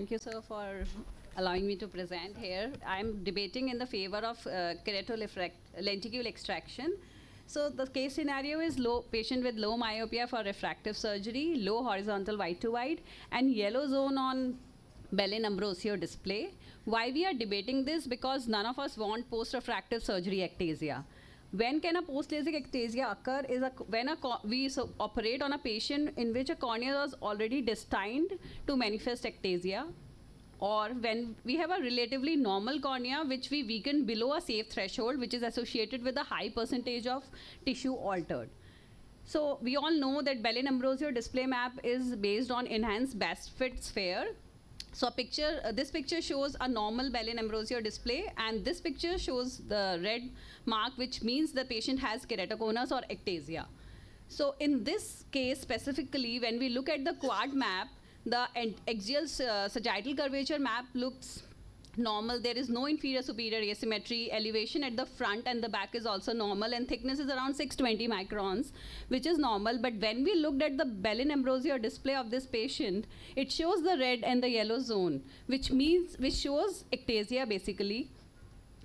Thank you, sir, for allowing me to present here. I'm debating in the favor of Kerato lenticule extraction. So the case scenario is patient with low myopia for refractive surgery, low horizontal wide to wide, and yellow zone on Bellin-Ambrosio display. Why we are debating this? Because none of us want post-refractive surgery ectasia. When can a post-LASIK ectasia occur is when we operate on a patient in which a cornea was already destined to manifest ectasia, or when we have a relatively normal cornea which we weaken below a safe threshold, which is associated with a high percentage of tissue altered. So we all know that Bellin-Ambrosio display map is based on enhanced best fit sphere. So this picture shows a normal Bellin-Ambrosio display, and this picture shows the red mark, which means the patient has keratoconus or ectasia. So in this case specifically, when we look at the quad map, the axial sagittal curvature map looks normal. There is no inferior superior asymmetry. Elevation at the front and the back is also normal, and thickness is around 620 microns, which is normal. But when we looked at the Bellin-Ambrosio display of this patient, it shows the red and the yellow zone, which shows ectasia basically.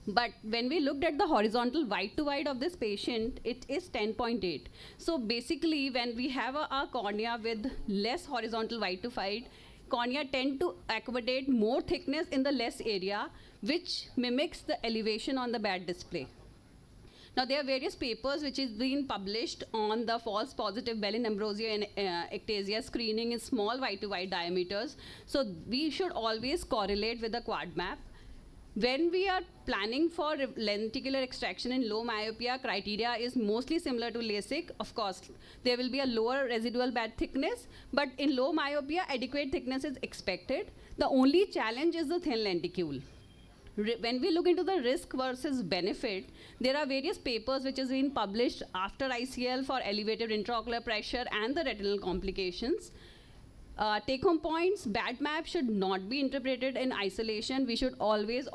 But when we looked at the horizontal wide to wide of this patient, it is 10.8. So basically, when we have a cornea with less horizontal wide to wide, cornea tend to accommodate more thickness in the less area, which mimics the elevation on the bad display. Now, there are various papers which is being published on the false positive Bellin-Ambrosio and ectasia screening in small wide to wide diameters. So we should always correlate with the quad map. When we are planning for lenticular extraction in low myopia, criteria is mostly similar to LASIK. Of course, there will be a lower residual bad thickness, but in low myopia, adequate thickness is expected. The only challenge is the thin lenticule. When we look into the risk versus benefit, there are various papers which has been published after ICL for elevated intraocular pressure and the retinal complications. Take-home points: bad map should not be interpreted in isolation. We should always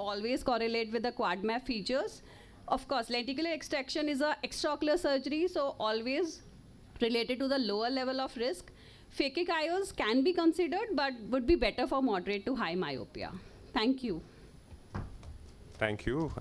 correlate with the quad map features. Of course, lenticular extraction is an extraocular surgery, so always related to the lower level of risk. Phakic IOS can be considered, but would be better for moderate to high myopia. Thank you. Thank you.